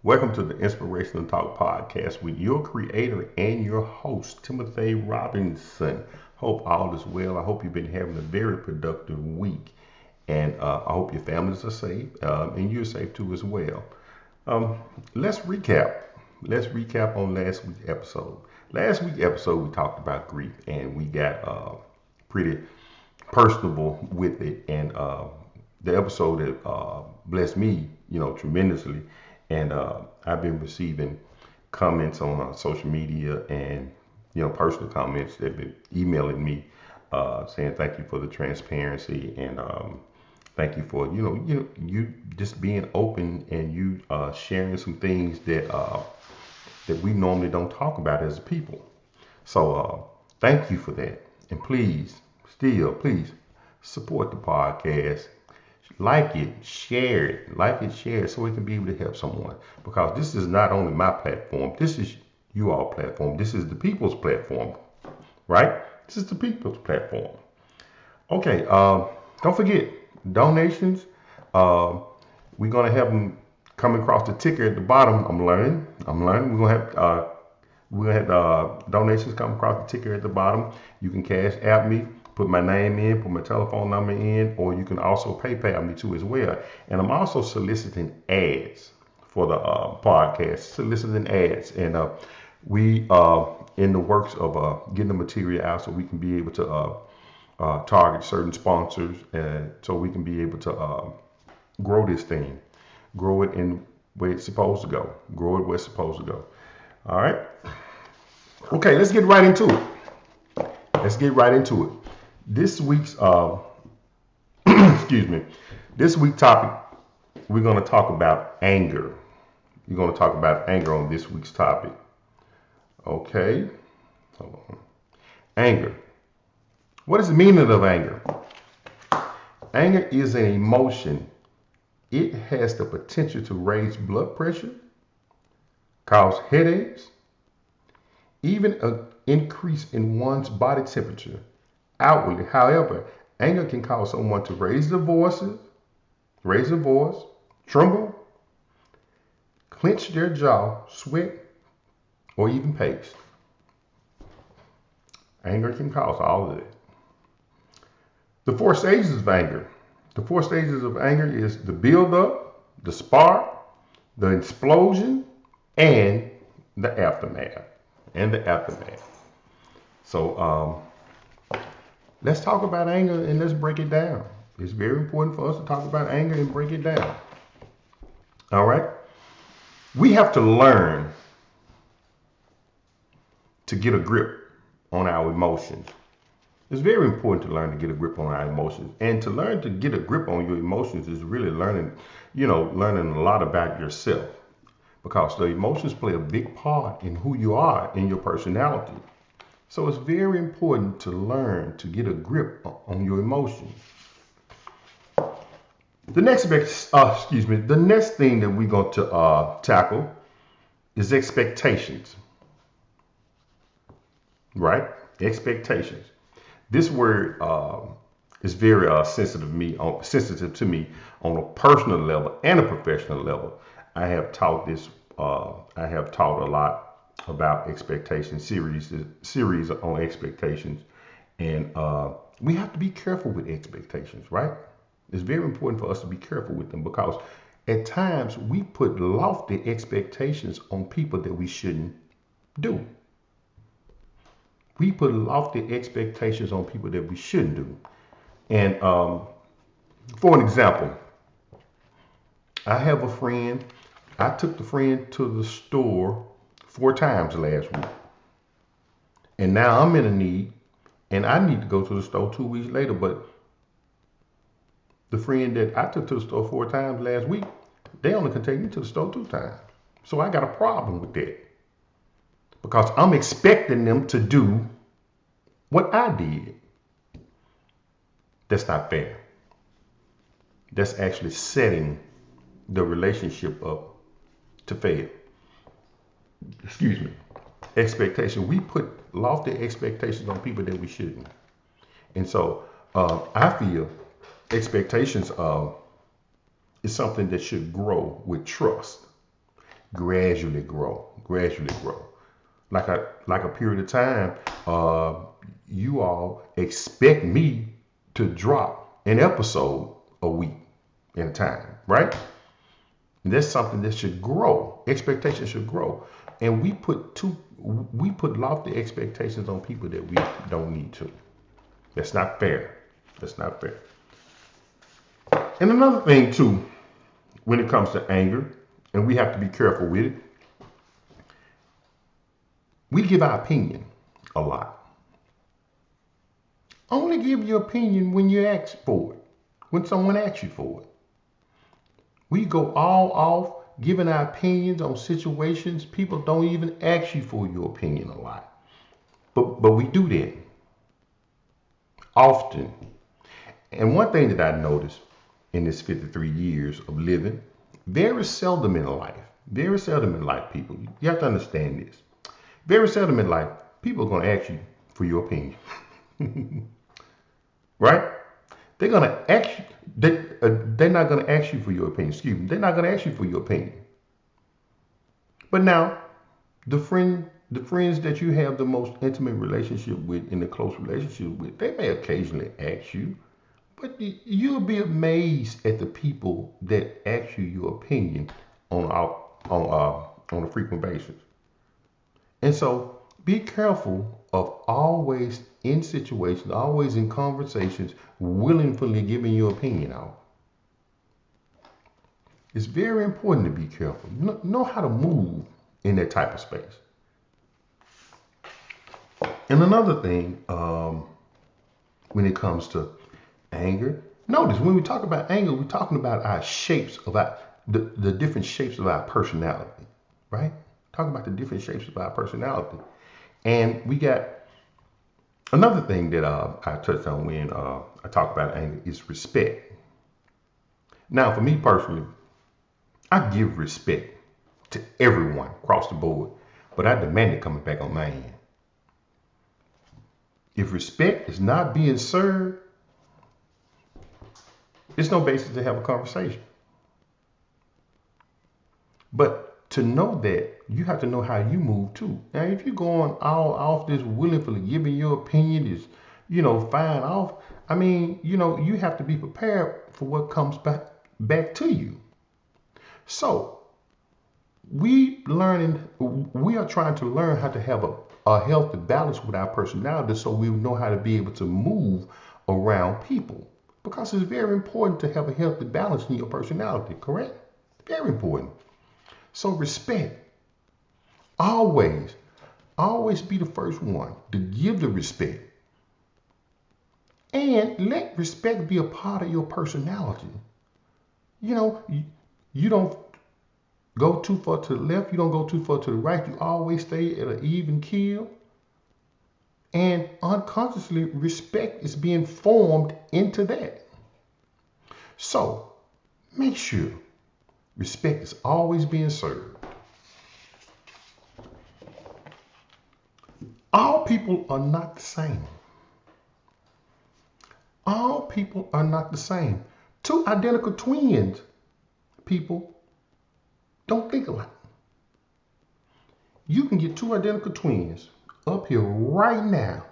Welcome to the Inspirational Talk podcast with your creator and your host, Timothy Robinson. Hope all is well. I hope you've been having a very productive week, and I hope your families are safe and you're safe too as well. Um, let's recap. Let's recap on last week's episode. Last week's episode, we talked about grief, and we got pretty personable with it, and the episode that blessed me, tremendously. And I've been receiving comments on social media and personal comments. They've been emailing me saying thank you for the transparency and thank you for you just being open and you sharing some things that we normally don't talk about as a people. So thank you for that, and please support the podcast. Like it, share it so it can be able to help someone. Because this is not only my platform, this is you all platform. This is the people's platform, right? This is the people's platform. Okay, don't forget donations. Uh, we're gonna have them come across the ticker at the bottom. I'm learning. We're gonna have donations come across the ticker at the bottom. You can cash app me, put my name in, put my telephone number in, or you can also PayPal me too as well. And I'm also soliciting ads for the podcast, soliciting ads, and we in the works of getting the material out so we can be able to target certain sponsors, and so we can be able to grow this thing, grow it in where it's supposed to go, grow it where it's supposed to go. All right. Okay, let's get right into it. Let's get right into it. This week's excuse me. This week topic, we're going to talk about anger. We're going to talk about anger on this week's topic. Okay. Hold on. Anger. What is the meaning of anger? Anger is an emotion. It has the potential to raise blood pressure, cause headaches, even an increase in one's body temperature outwardly. However, anger can cause someone to raise their voice, tremble, clench their jaw, sweat, or even pace. Anger can cause all of that. The four stages of anger. The four stages of anger is the build-up, the spark, the explosion, and the aftermath. So let's talk about anger and let's break it down. It's very important for us to talk about anger and break it down. All right? We have to learn to get a grip on our emotions. It's very important to learn to get a grip on our emotions. And to learn to get a grip on your emotions is really learning a lot about yourself. Because the emotions play a big part in who you are, in your personality. So it's very important to learn to get a grip on your emotions. The next thing that we're going to tackle is expectations. Right? Expectations. This word is very sensitive to me on a personal level and a professional level. I have taught a lot about expectations, series on expectations, and we have to be careful with expectations, right? It's very important for us to be careful with them because at times we put lofty expectations on people that we shouldn't do. We put lofty expectations on people that we shouldn't do. And for an example, I have a friend. I took the friend to the store 4 times last week. And now I'm in a need and I need to go to the store 2 weeks later. But the friend that I took to the store 4 times last week, they only can take me to the store 2 times. So I got a problem with that. Because I'm expecting them to do what I did. That's not fair. That's actually setting the relationship up to fail. Excuse me. Expectation. We put lofty expectations on people that we shouldn't. And so I feel expectations is something that should grow with trust. gradually grow, gradually grow. Like a period of time, you all expect me to drop an episode a week in a time, right? And that's something that should grow. Expectations should grow, and we put lofty expectations on people that we don't need to. That's not fair. That's not fair. And another thing too, when it comes to anger, and we have to be careful with it, we give our opinion a lot. Only give your opinion when you ask for it, when someone asks you for it. We go all off giving our opinions on situations. People don't even ask you for your opinion a lot. But we do that often. And one thing that I noticed in this 53 years of living, very seldom in life, people, you have to understand this. Very seldom in life, people are going to ask you for your opinion. Right? They're going to ask you, they're not going to ask you for your opinion. Excuse me. They're not going to ask you for your opinion. But now, the friends that you have the most intimate relationship with, in the close relationship with, they may occasionally ask you, but you'll be amazed at the people that ask you your opinion on a frequent basis. And so be careful of always in situations, always in conversations, willingly giving your opinion out. It's very important to be careful. Know how to move in that type of space. And another thing, when it comes to anger, notice when we talk about anger, we're talking about our shapes of the different shapes of our personality, right? Talking about the different shapes of our personality. And we got another thing that I touched on when I talk about anger is respect. Now, for me personally, I give respect to everyone across the board, but I demand it coming back on my end. If respect is not being served, there's no basis to have a conversation. But to know that, you have to know how you move too. Now, if you're going all off this willingly giving your opinion is, fine off. I mean, you have to be prepared for what comes back to you. So we are trying to learn how to have a healthy balance with our personality, so we know how to be able to move around people. Because it's very important to have a healthy balance in your personality, correct? Very important. So respect. Always be the first one to give the respect. And let respect be a part of your personality. You don't go too far to the left. You don't go too far to the right. You always stay at an even keel. And unconsciously, respect is being formed into that. So make sure respect is always being served. All people are not the same. All people are not the same. Two identical twins, people, don't think alike. You can get two identical twins up here right now.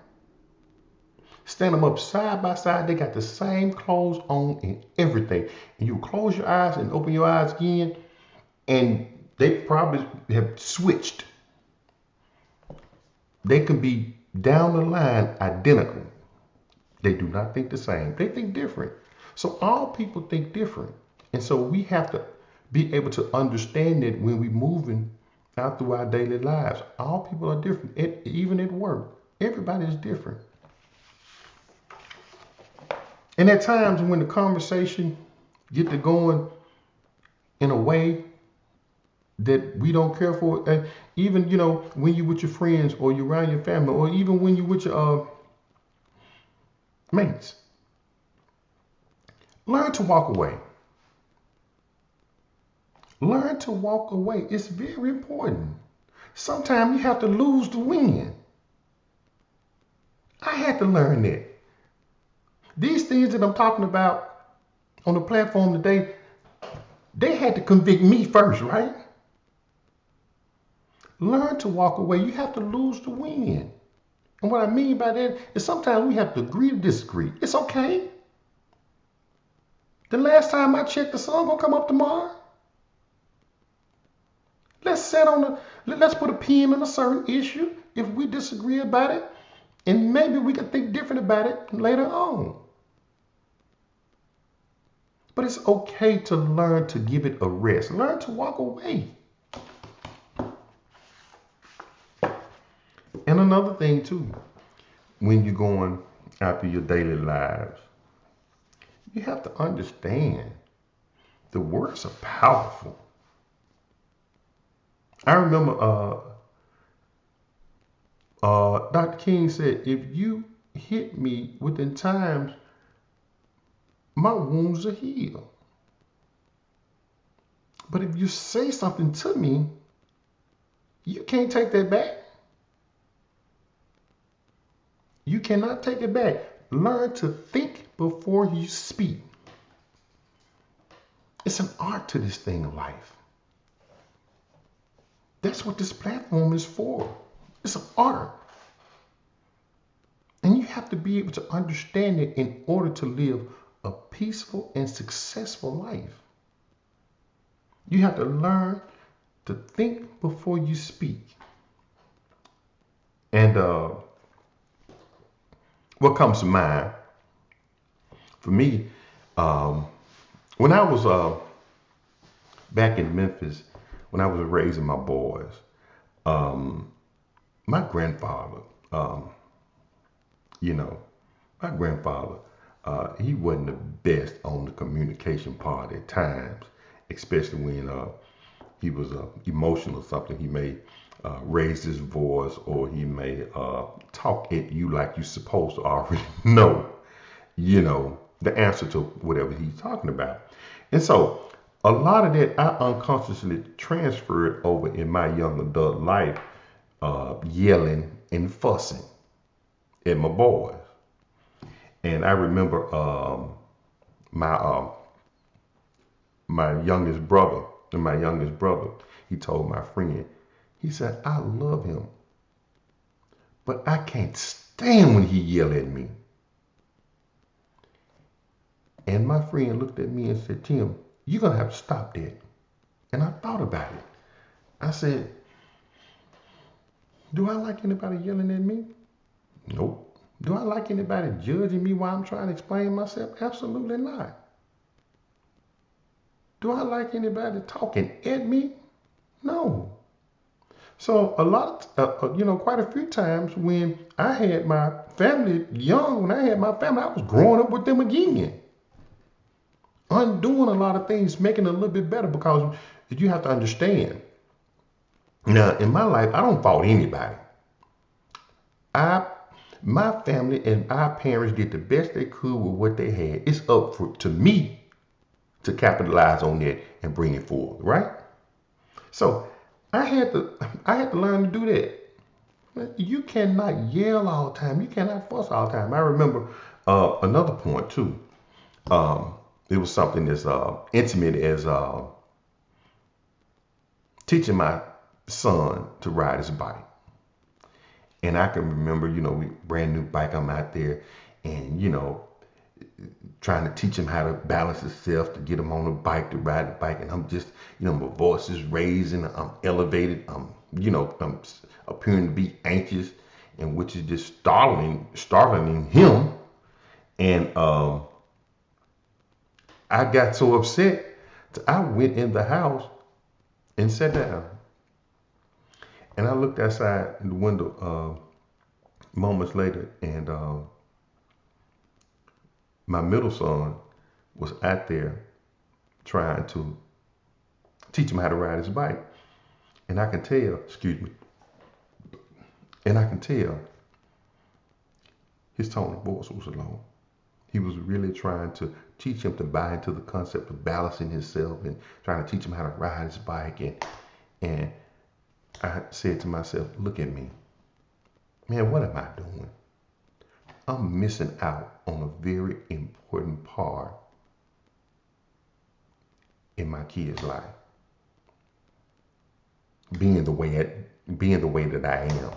Stand them up side by side. They got the same clothes on and everything. And you close your eyes and open your eyes again, and they probably have switched. They can be down the line identical. They do not think the same. They think different. So all people think different. And so we have to be able to understand that when we're moving out through our daily lives. All people are different. Even at work, everybody is different. And at times when the conversation get to going in a way that we don't care for, and even when you with your friends or you around your family, or even when you with your mates, learn to walk away. Learn to walk away. It's very important. Sometimes you have to lose to win. I had to learn that. These things that I'm talking about on the platform today, they had to convict me first, right? Learn to walk away. You have to lose to win. And what I mean by that is sometimes we have to agree to disagree. It's okay. The last time I checked, the sun gonna come up tomorrow. Let's put a pin on a certain issue if we disagree about it, and maybe we can think different about it later on. But it's okay to learn to give it a rest. Learn to walk away. And another thing too, when you're going after your daily lives, you have to understand the words are powerful. I remember Dr. King said, if you hit me within times, my wounds are healed. But if you say something to me, you can't take that back. You cannot take it back. Learn to think before you speak. It's an art to this thing of life. That's what this platform is for. It's an art. And you have to be able to understand it in order to live a peaceful and successful life. You have to learn to think before you speak. And what comes to mind for me, when I was back in Memphis, when I was raising my boys, my grandfather, you know, my grandfather, he wasn't the best on the communication part at times, especially when he was emotional or something. He may raise his voice, or he may talk at you like you're supposed to already know, you know, the answer to whatever he's talking about. And so a lot of that I unconsciously transferred over in my young adult life, yelling and fussing at my boys. And I remember my my youngest brother, he told my friend, he said, I love him, but I can't stand when he yell at me. And my friend looked at me and said, Tim, you're going to have to stop that. And I thought about it. I said, do I like anybody yelling at me? Nope. Do I like anybody judging me while I'm trying to explain myself? Absolutely not. Do I like anybody talking at me? No. So a lot, quite a few times when I had my family young, when I had my family, I was growing up with them again. Undoing a lot of things, making it a little bit better, because you have to understand. Now, in my life, I don't fault anybody. My family and our parents did the best they could with what they had. It's up to me to capitalize on that and bring it forward, right? So I had to learn to do that. You cannot yell all the time. You cannot fuss all the time. I remember another point too. It was something as intimate as teaching my son to ride his bike. And I can remember, brand new bike, I'm out there and, trying to teach him how to balance himself, to get him on the bike, to ride the bike. And I'm just, my voice is raising, I'm elevated, I'm appearing to be anxious, and which is just startling him. And I got so upset, I went in the house and sat down. And I looked outside in the window moments later, and my middle son was out there trying to teach him how to ride his bike. And I can tell, his tone of voice was low. He was really trying to teach him to buy into the concept of balancing himself and trying to teach him how to ride his bike. And I said to myself, look at me. Man, what am I doing? I'm missing out on a very important part in my kid's life. Being the way being the way that I am.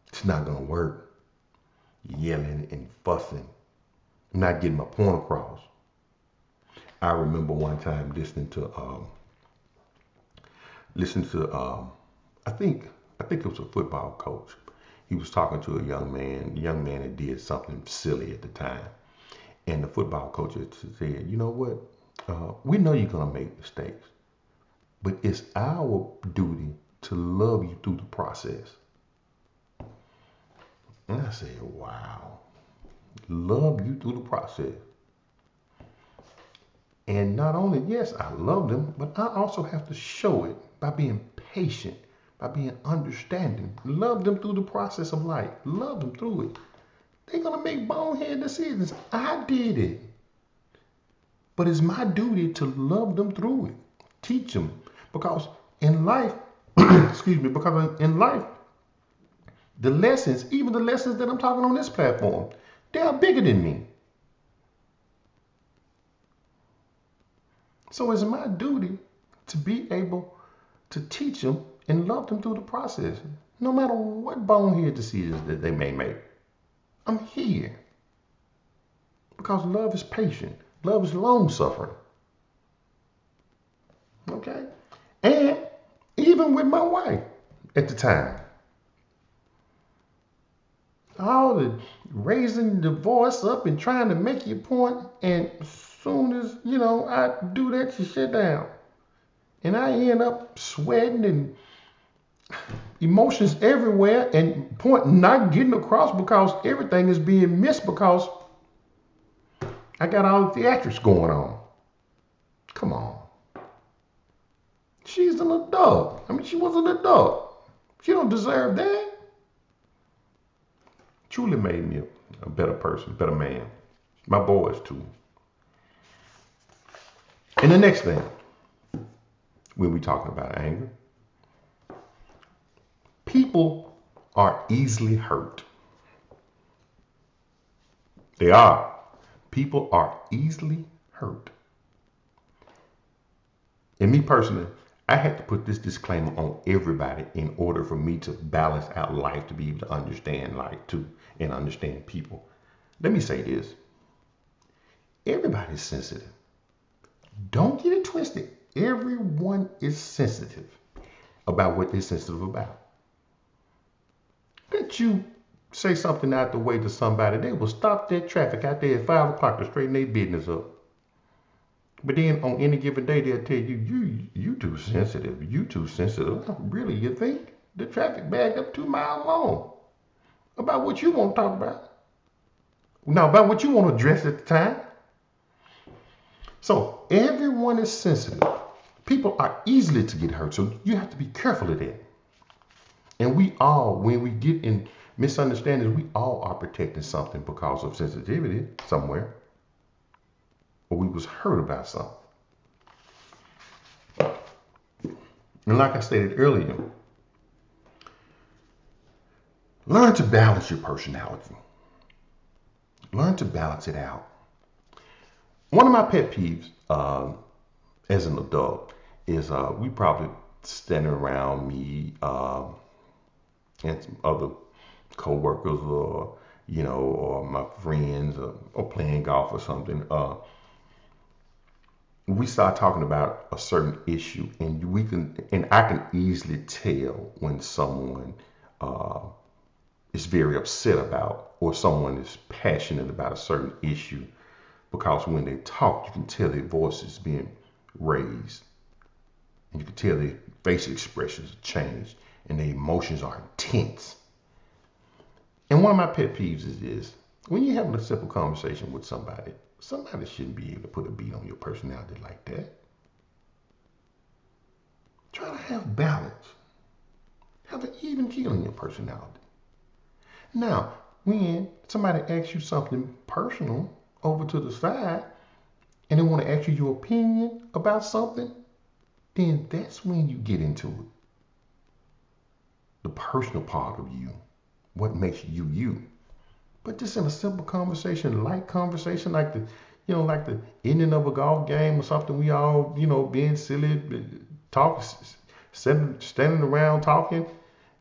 It's not going to work. Yelling and fussing. I'm not getting my point across. I remember one time listening to I think it was a football coach. He was talking to a young man. The young man had did something silly at the time. And the football coach had said, you know what? We know you're going to make mistakes, but it's our duty to love you through the process. And I said, wow, love you through the process. And not only, yes, I love them, but I also have to show it by being patient, by being understanding. Love them through the process of life. Love them through it. They're going to make bonehead decisions. I did it. But it's my duty to love them through it. Teach them. Because in life, excuse me, because in life, the lessons, even the lessons that I'm talking on this platform, they are bigger than me. So it's my duty to be able to teach them and love them through the process, no matter what bonehead decisions that they may make. I'm here because love is patient. Love is long suffering. Okay? And even with my wife at the time, all the raising the voice up and trying to make your point, and as soon as, I do that, she shut down. And I end up sweating and emotions everywhere and point not getting across because everything is being missed because I got all the theatrics going on. Come on. She's an adult. She was an adult. She don't deserve that. Truly made me a better person, better man. My boys too. And the next thing, when we talking about anger, people are easily hurt. They are. People are easily hurt. And me personally, I had to put this disclaimer on everybody in order for me to balance out life, to be able to understand life too and understand people. Let me say this. Everybody's sensitive. Don't get it twisted. Everyone is sensitive about what they're sensitive about. Let you say something out the way to somebody, they will stop that traffic out there at 5 o'clock to straighten their business up. But then on any given day, they'll tell you too sensitive. You too sensitive. Really, you think? The traffic backed up 2 miles long. About what you want to talk about. Now, about what you want to address at the time. So, everyone is sensitive. People are easily to get hurt. So, you have to be careful of that. And we all, when we get in misunderstandings, we all are protecting something because of sensitivity somewhere. Or we was hurt about something. And like I stated earlier, learn to balance your personality. Learn to balance it out. One of my pet peeves as an adult is we probably standing around me and some other co-workers or my friends or playing golf or something. We start talking about a certain issue, and I can easily tell when someone is very upset about, or someone is passionate about a certain issue, because when they talk, you can tell their voice is being raised, and you can tell their facial expressions change, and their emotions are intense. And one of my pet peeves is this: when you're having a simple conversation with somebody shouldn't be able to put a beat on your personality like that. Try to have balance. Have an even keel in your personality. Now, when somebody asks you something personal over to the side and they want to ask you your opinion about something, then that's when you get into it. The personal part of you. What makes you you. But just in a simple conversation, light conversation, like the ending of a golf game or something, we all, being silly, talk, standing around talking,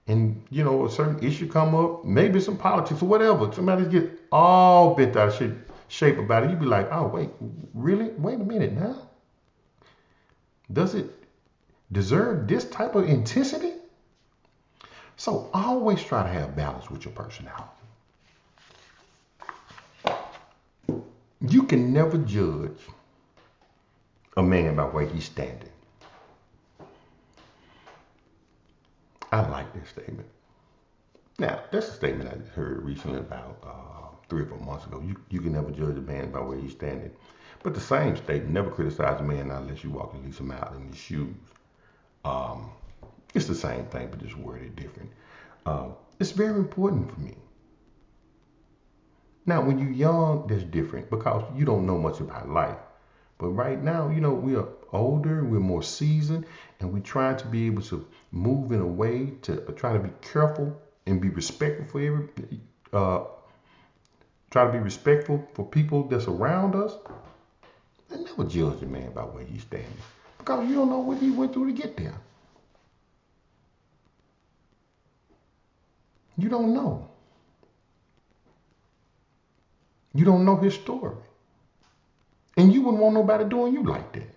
and a certain issue come up, maybe some politics or whatever. Somebody get all bent out of shape about it. You be like, oh wait, really? Wait a minute now. Does it deserve this type of intensity? So always try to have balance with your personality. You can never judge a man by where he's standing. I like this statement. Now, that's a statement I heard recently about 3 or 4 months ago. You can never judge a man by where he's standing. But the same statement, never criticize a man unless you walk at least a mile in his shoes. Um, it's the same thing, but just worded different. It's very important for me. Now, when you're young, that's different because you don't know much about life. But right now, we are older, we're more seasoned, and we're trying to be able to move in a way to try to be careful and be respectful for try to be respectful for people that's around us. And never judge a man by where he's standing because you don't know what he went through to get there. You don't know. You don't know his story. And you wouldn't want nobody doing you like that.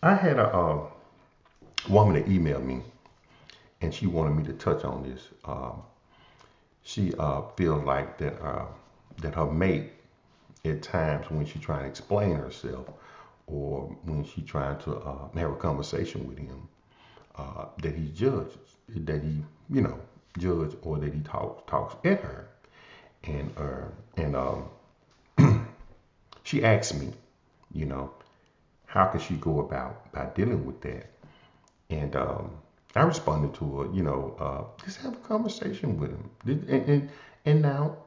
I had a woman that emailed me, and she wanted me to touch on this. She feels like that her mate, at times when she trying to explain herself, or when she trying to have a conversation with him, that he judges, that he judge, or that he talks at her, and she asked me, you know, how could she go about by dealing with that? And I responded to her, just have a conversation with him. And now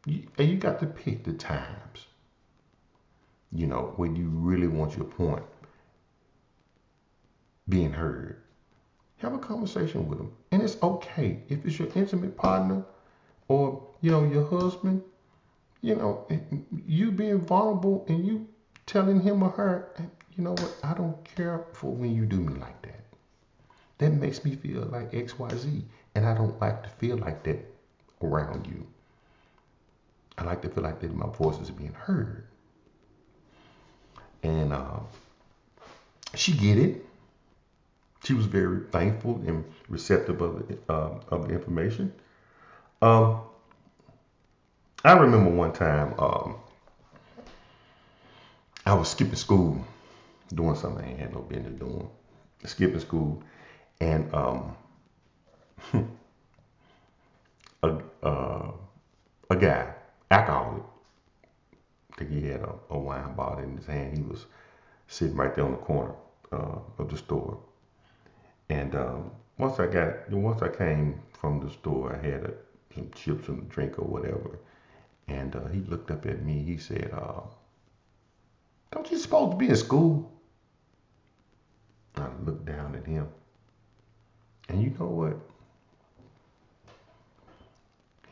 you got to pick the times, when you really want your point being heard. Have a conversation with him. And it's okay if it's your intimate partner or, your husband, you being vulnerable and you telling him or her, you know what, I don't care for when you do me like that. That makes me feel like XYZ. And I don't like to feel like that around you. I like to feel like that my voice is being heard. And she get it. She was very thankful and receptive of the information. Um, I remember one time I was skipping school, doing something I ain't had no business doing. Skipping school, and a, uh, a guy, alcoholic, I think he had a wine bottle in his hand. He was sitting right there on the corner of the store. And once I came from the store, I had some chips and a drink or whatever. And he looked up at me. He said, "Don't you supposed to be in school?" I looked down at him. And you know what?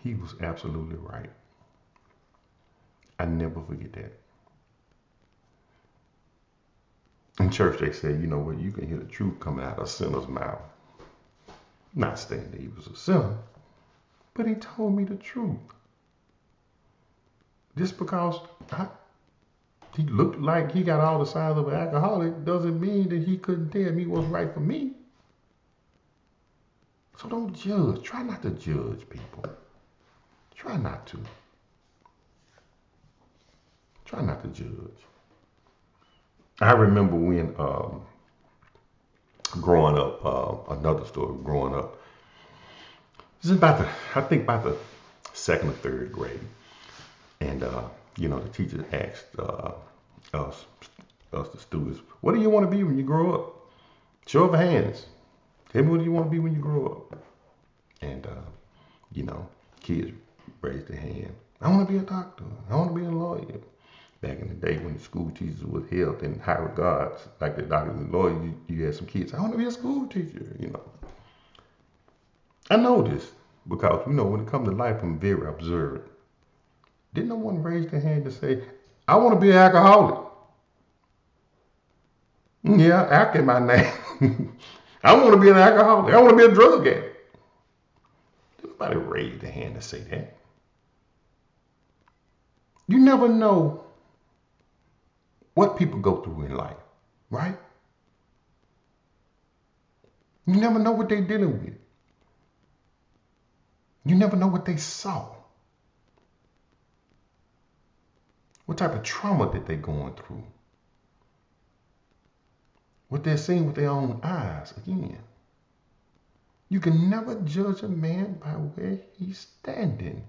He was absolutely right. I never forget that. In church, they say, you know what? You can hear the truth coming out of a sinner's mouth. Not saying that he was a sinner, but he told me the truth. Just because he looked like he got all the signs of an alcoholic doesn't mean that he couldn't tell me what's right for me. So don't judge. Try not to judge people. Try not to. Try not to judge. I remember when growing up, another story growing up. This is about the second or third grade. And, the teacher asked us, the students, what do you want to be when you grow up? Show of hands. Tell me what do you want to be when you grow up? And, kids raised their hand. I want to be a doctor. I want to be a lawyer. Back in the day when the school teachers were held in high regards, like the doctors and lawyers, you had some kids. I want to be a school teacher, I know this because, when it comes to life, I'm very observant. Didn't no one raise their hand to say, I want to be an alcoholic? Yeah, alcohol in my name. I don't want to be an alcoholic. I want to be a drug addict. Nobody raised their hand to say that. You never know what people go through in life, right? You never know what they're dealing with. You never know what they saw. What type of trauma that they're going through. What they're seeing with their own eyes. Again, you can never judge a man by where he's standing.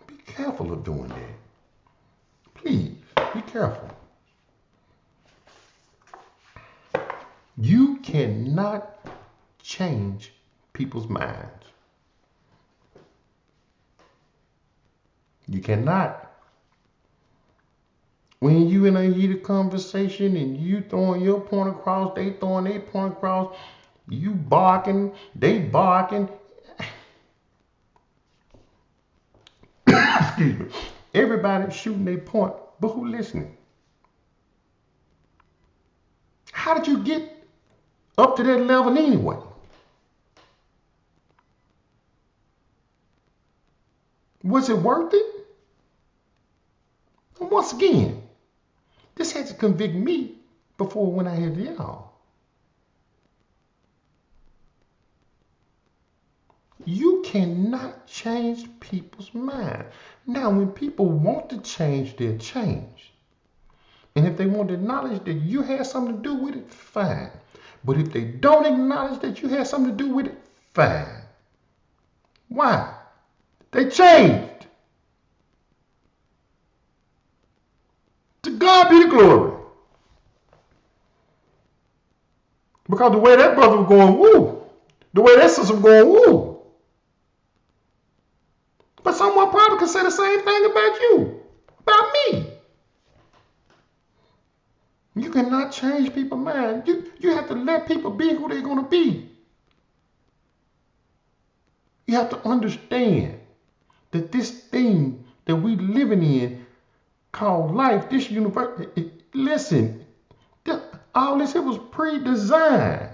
Be careful of doing that. Please, be careful. You cannot change people's minds. You cannot. When you in a heated conversation and you throwing your point across, they throwing their point across, you barking, they barking. Excuse me. Everybody shooting their point, but who listening? How did you get up to that level anyway? Was it worth it? And once again, this had to convict me before when I had y'all. You cannot change people's mind. Now, when people want to change, they'll change. And if they want to acknowledge that you had something to do with it, fine. But if they don't acknowledge that you had something to do with it, fine. Why? They changed. To God be the glory. Because the way that brother was going, woo. The way that sister was going, woo. But someone probably could say the same thing about you, about me. You cannot change people's mind. You have to let people be who they're going to be. You have to understand that this thing that we living in called life, this universe, listen, all this here was pre-designed.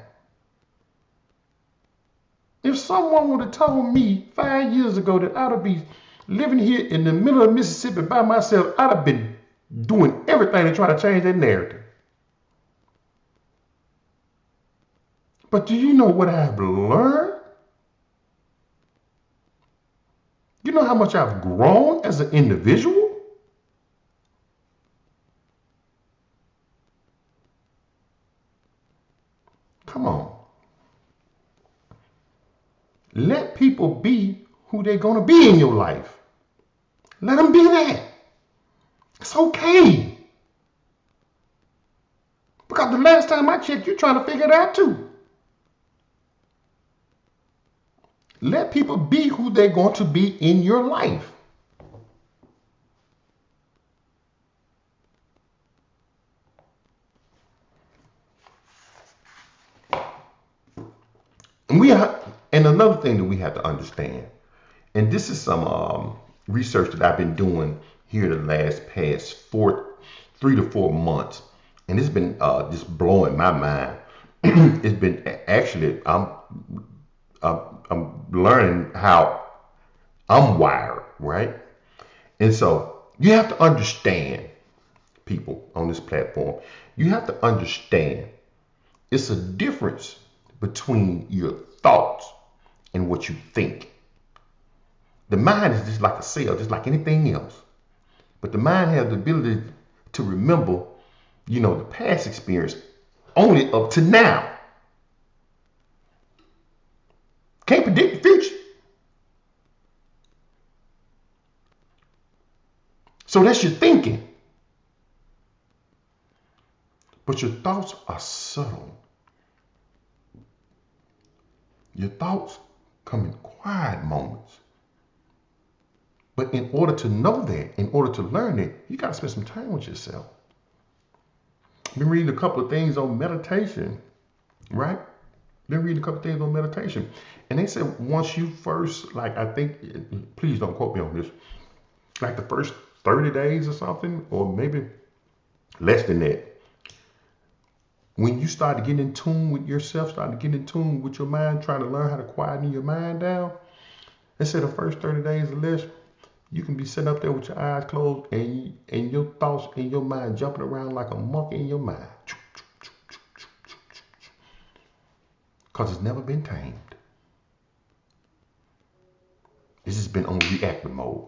If someone would have told me 5 years ago that I'd be living here in the middle of Mississippi by myself, I'd have been doing everything to try to change that narrative. But do you know what I've learned? You know how much I've grown as an individual? Come on. Let people be who they're going to be in your life. Let them be that. It's okay. Because the last time I checked, you're trying to figure it out too. Let people be who they're going to be in your life. And another thing that we have to understand, and this is some research that I've been doing here the past 3 to 4 months, and it's been just blowing my mind. It's been actually I'm learning how I'm wired, right? And so you have to understand, people on this platform, you have to understand it's a difference between your thoughts and what you think. The mind is just like a cell, just like anything else. But the mind has the ability to remember, the past experience only up to now. Can't predict the future. So that's your thinking. But your thoughts are subtle. Your thoughts come in quiet moments. But in order to know that, in order to learn it, you got to spend some time with yourself. I've been reading a couple of things on meditation, right? Been reading a couple of things on meditation. And they said once you first, I think, please don't quote me on this, like the first 30 days or something, or maybe Less than that. When you start to get in tune with yourself, start to get in tune with your mind, trying to learn how to quieten your mind down, let's say the first 30 days or less, you can be sitting up there with your eyes closed and your thoughts in your mind jumping around like a monkey in your mind. Because it's never been tamed. It's just been on reactive mode.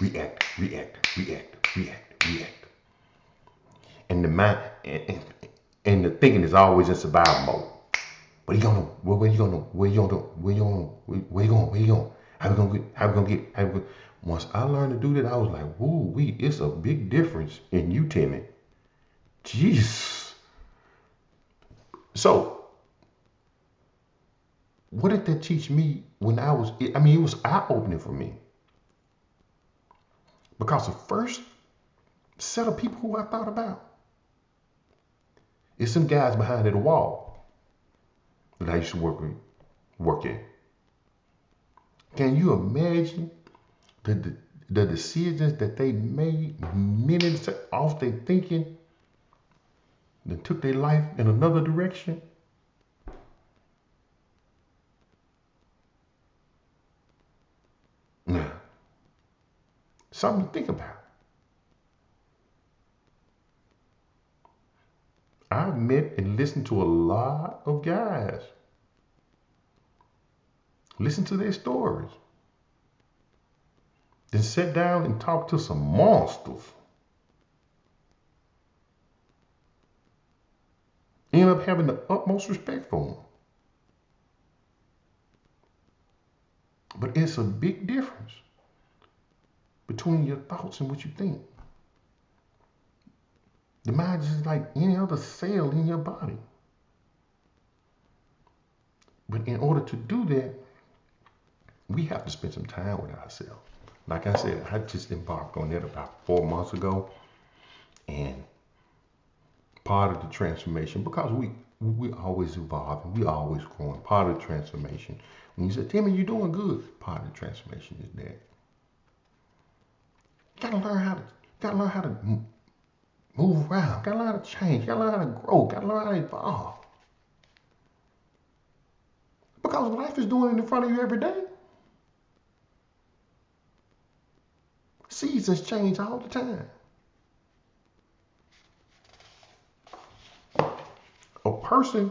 React, react, react, react, react. And the mind and the thinking is always in survival mode. What are you gonna do? Where you gonna do? Where you gonna do? Where you gonna do? Where you going? Where you going? How we gonna get? How we gonna get? How we gonna... Once I learned to do that, I was like, woo, it's a big difference in you, Timmy. Jeez. So, what did that teach me when I was? I mean, it was eye opening for me because the first set of people who I thought about is some guys behind the wall that I used to work in. Can you imagine the decisions that they made minutes off their thinking that took their life in another direction? Now, something to think about. I've met and listened to a lot of guys. Listen to their stories. Then sit down and talk to some monsters. End up having the utmost respect for them. But it's a big difference between your thoughts and what you think. The mind is just like any other cell in your body. But in order to do that, we have to spend some time with ourselves. Like I said, I just embarked on that about 4 months ago. And part of the transformation, because we always evolving, we always growing. Part of the transformation, when you say, Timmy, you're doing good, part of the transformation is that. You gotta learn how to move around, gotta learn how to change, gotta learn how to grow, gotta learn how to evolve. Because life is doing it in front of you every day. Seasons change all the time. A person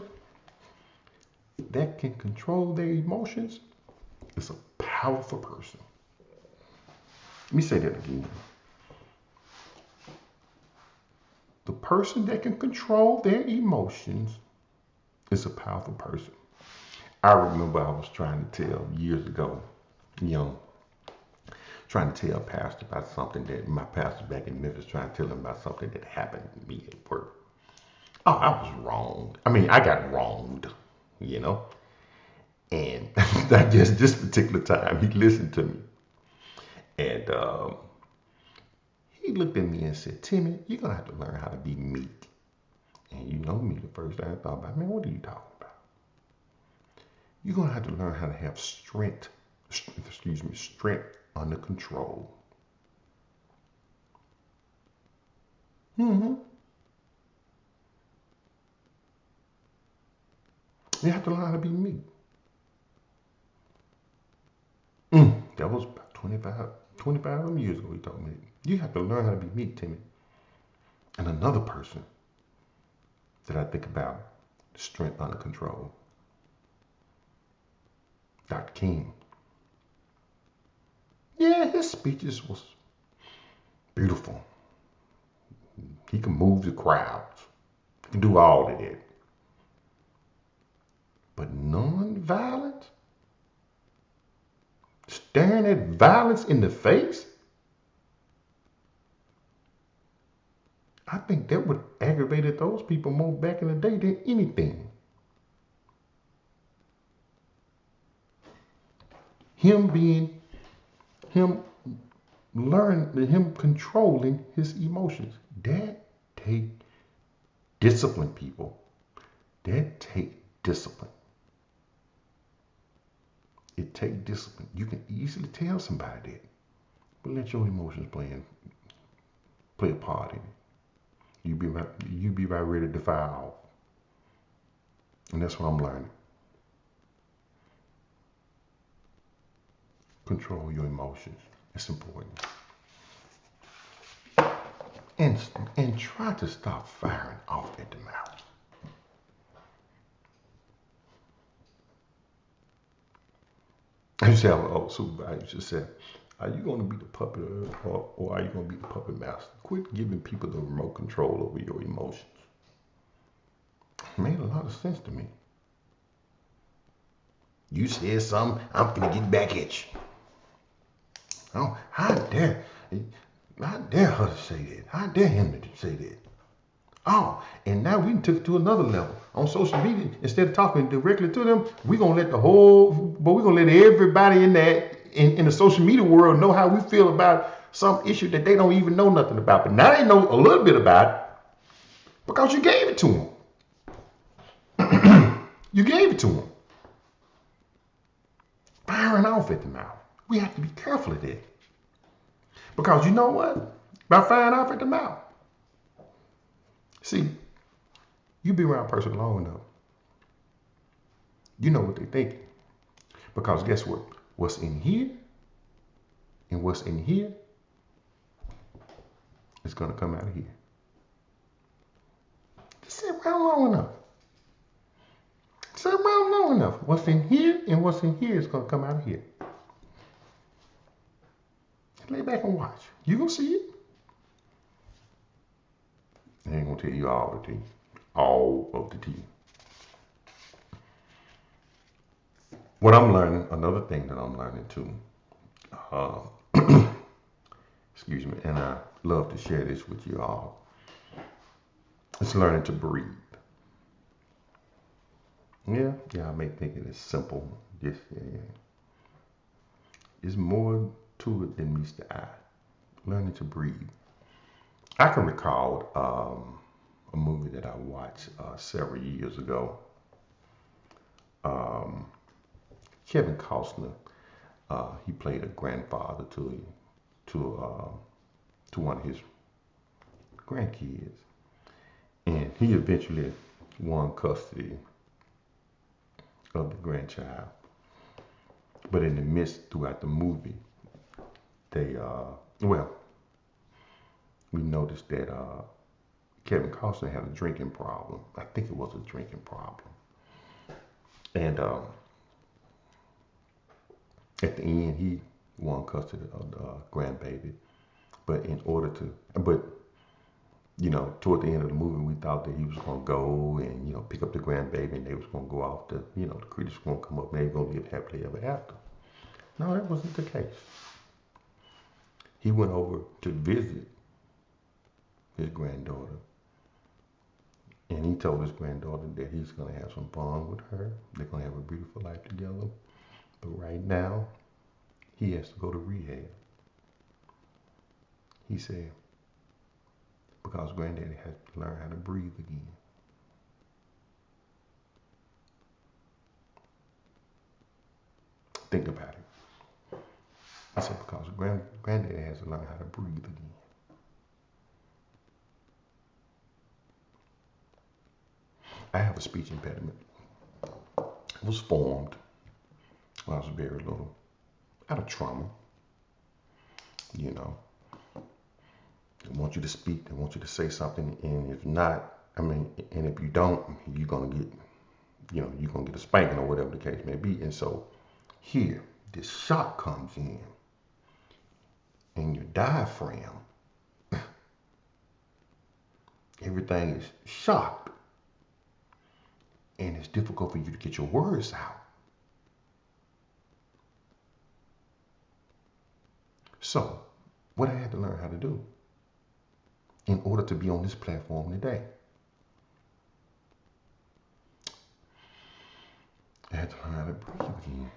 that can control their emotions is a powerful person. Let me say that again. The person that can control their emotions is a powerful person. I remember I was trying to tell years ago, trying to tell a pastor about something that my pastor back in Memphis, trying to tell him about something that happened to me at work. Oh, I was wronged. I mean, I got wronged, you know. And I guess this particular time he listened to me. And he looked at me and said, Timmy, you're going to have to learn how to be meek. And you know me, the first thing I thought about, man, what are you talking about? You're going to have to learn how to have strength under control. Mm-hmm. You have to learn how to be meek. That was about 25 years ago he told me. You have to learn how to be meek, Timmy. And another person that I think about, strength under control, Dr. King. Yeah, his speeches was beautiful. He can move the crowds. He can do all of that. But non-violence? Staring at violence in the face? I think that would aggravated those people more back in the day than anything. Him controlling his emotions. That take discipline, people. That take discipline. It take discipline. You can easily tell somebody that, but let your emotions play a part in it. You be about ready to fire off. And that's what I'm learning. Control your emotions. It's important. And and try to stop firing off at the mouth. I used to have an old supervisor used to say, are you going to be the puppet or are you going to be the puppet master? Quit giving people the remote control over your emotions. It made a lot of sense to me. You said something, I'm going to get back at you. Oh, how dare her to say that? How dare him to say that? Oh, and now we took it to another level. On social media, instead of talking directly to them, we're gonna let everybody in the social media world know how we feel about some issue that they don't even know nothing about. But now they know a little bit about it because you gave it to them. You gave it to them. Firing off at the mouth. We have to be careful of that. Because you know what? By firing off at the mouth. See, you be around a person long enough, you know what they think. Because guess what? What's in here and what's in here is going to come out of here. Just sit around long enough. Sit around long enough. What's in here and what's in here is going to come out of here. Lay back and watch. You going to see it. I ain't going to tell you all the tea. All of the tea. What I'm learning, another thing that I'm learning too, excuse me, and I love to share this with you all. It's learning to breathe. Yeah, I may think it is simple. Just it's more to it than meets the eye. Learning to breathe. I can recall a movie that I watched several years ago. Kevin Costner, he played a grandfather to one of his grandkids, and he eventually won custody of the grandchild. But in the midst, throughout the movie, we noticed that Kevin Costner had a drinking problem. I think it was a drinking problem, and at the end, he won custody of the grandbaby. But toward the end of the movie, we thought that he was going to go and, pick up the grandbaby and they was going to go off the creatures were going to come up and they were going to live happily ever after. No, that wasn't the case. He went over to visit his granddaughter and he told his granddaughter that he's going to have some fun with her. They're going to have a beautiful life together. But right now, he has to go to rehab. He said, because granddaddy has to learn how to breathe again. Think about it. I said, because granddaddy has to learn how to breathe again. I have a speech impediment. It was formed when I was very little, out of trauma. They want you to speak, they want you to say something, and if not, and if you don't, you're gonna get a spanking or whatever the case may be. And so here, this shock comes in, and your diaphragm, everything is shocked, and it's difficult for you to get your words out. So, what I had to learn how to do in order to be on this platform today, I had to learn how to breathe again.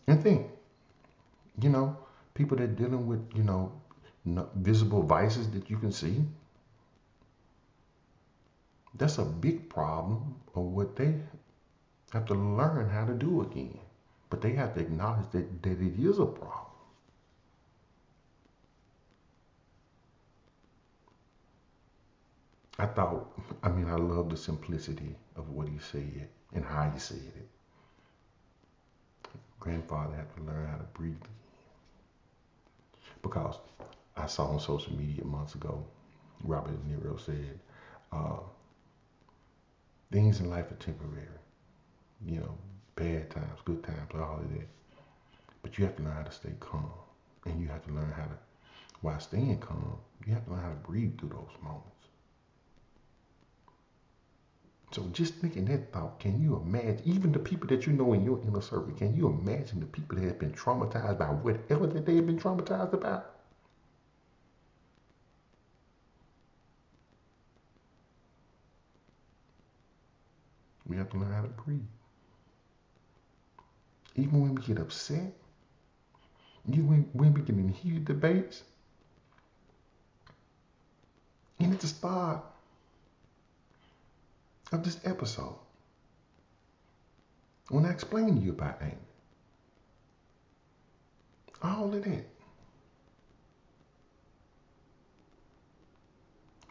And think, people that are dealing with, visible vices that you can see, that's a big problem of what they have to learn how to do again. But they have to acknowledge that it is a problem. I love the simplicity of what he said and how he said it. Grandfather had to learn how to breathe because I saw on social media months ago, Robert De Niro said, uh, things in life are temporary. You know, bad times, good times, all of that. But you have to learn how to stay calm. And you have to learn how to, while staying calm, you have to learn how to breathe through those moments. So just thinking that thought, can you imagine, even the people that you know in your inner circle, can you imagine the people that have been traumatized by whatever that they have been traumatized about? We have to learn how to breathe. Even when we get upset, even when we get in heated debates, and at the start of this episode, when I explained to you about anger, all of that,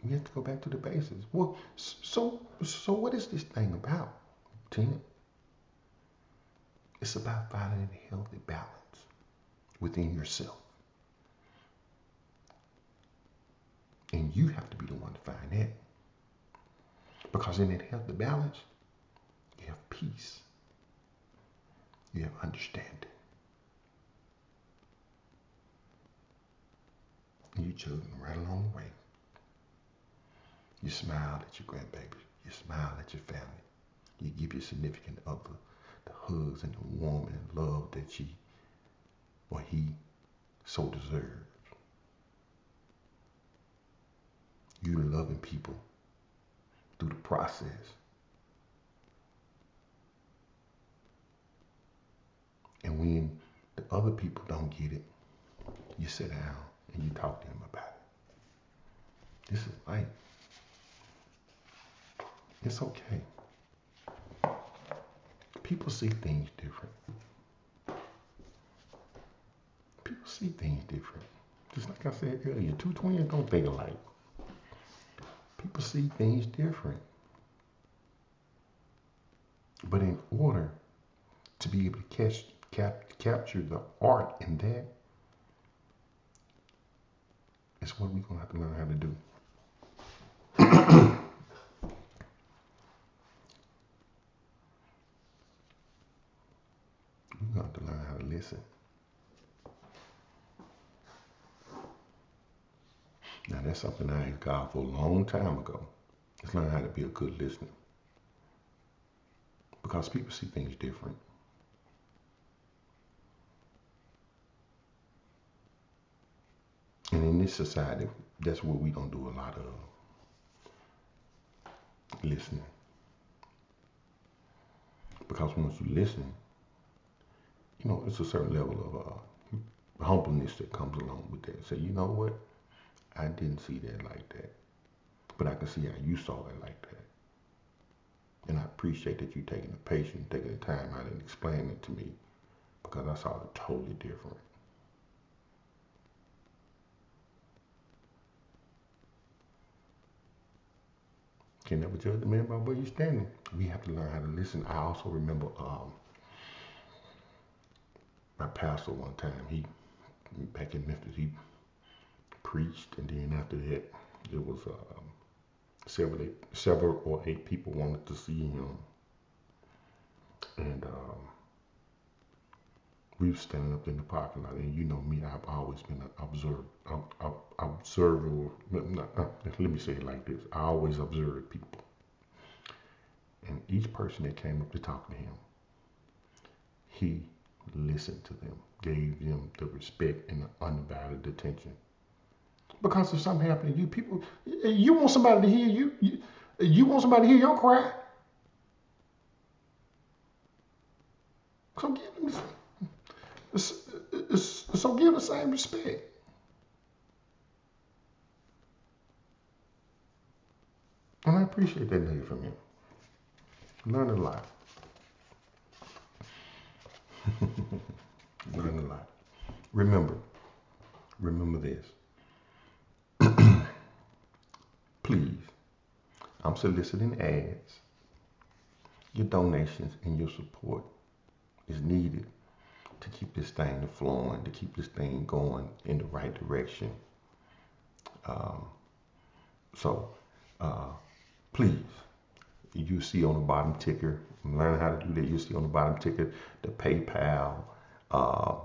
we have to go back to the basics. Well, so what is this thing about, Tina? It's about finding a healthy balance within yourself. And you have to be the one to find that. Because in that healthy balance, you have peace. You have understanding. And you chugging right along the way. You smile at your grandbaby. You smile at your family. You give your significant other the hugs and the warmth and love that she or he so deserves. You loving people through the process. And when the other people don't get it, you sit down and you talk to them about it. This is life. It's okay. People see things different. People see things different. Just like I said earlier, two twins don't think alike. People see things different. But in order to be able to capture the art in that, it's what we're going to have to learn how to do. We're going to have to learn how to listen. Now, that's something I asked God for a long time ago. Let's learn how to be a good listener. Because people see things different. And in this society, that's what we don't do a lot of listening. Because once you listen, you know, it's a certain level of humbleness that comes along with that. Say, you know what? I didn't see that like that. But I can see how you saw it like that. And I appreciate that you taking the patience, taking the time out and explaining it to me. Because I saw it totally different. Can never judge the man by where you're standing. We have to learn how to listen. I also remember my pastor one time. He back in Memphis. He preached, and then after that, there was several or eight people wanted to see him, and we were standing up in the parking lot. And you know me, I've always been an observer. Let me say it like this: I always observe people, and each person that came up to talk to him, he listened to them, gave them the respect and the undivided attention. Because if something happened to you, people, you want somebody to hear you want somebody to hear your cry. So give them, so give the same respect. And I appreciate that nugget from you. Learn a lot. Learn a lot. Remember this. Please soliciting ads. Your donations and your support is needed to keep this thing flowing, to keep this thing going in the right direction. Um, so please, you see on the bottom ticker, learn how to do that. You see on the bottom ticker the PayPal. Uh,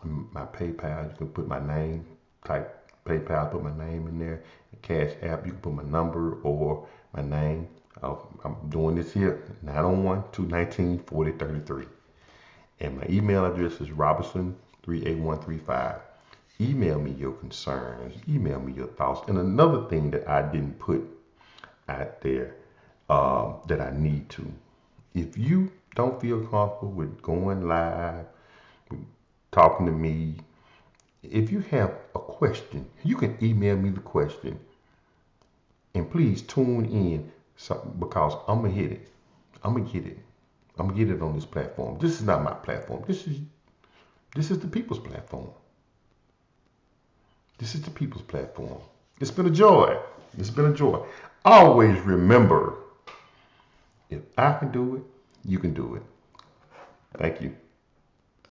my PayPal, you can put my name, type PayPal, put my name in there. Cash App, you can put my number or my name. I'm doing this here, 901-219-4033. And my email address is Robertson38135. Email me your concerns, email me your thoughts. And another thing that I didn't put out there that I need to. If you don't feel comfortable with going live, with talking to me, if you have a question, you can email me the question. And please tune in because I'm going to hit it. I'm going to get it. I'm going to get it on this platform. This is not my platform. This is the people's platform. This is the people's platform. It's been a joy. It's been a joy. Always remember, if I can do it, you can do it. Thank you.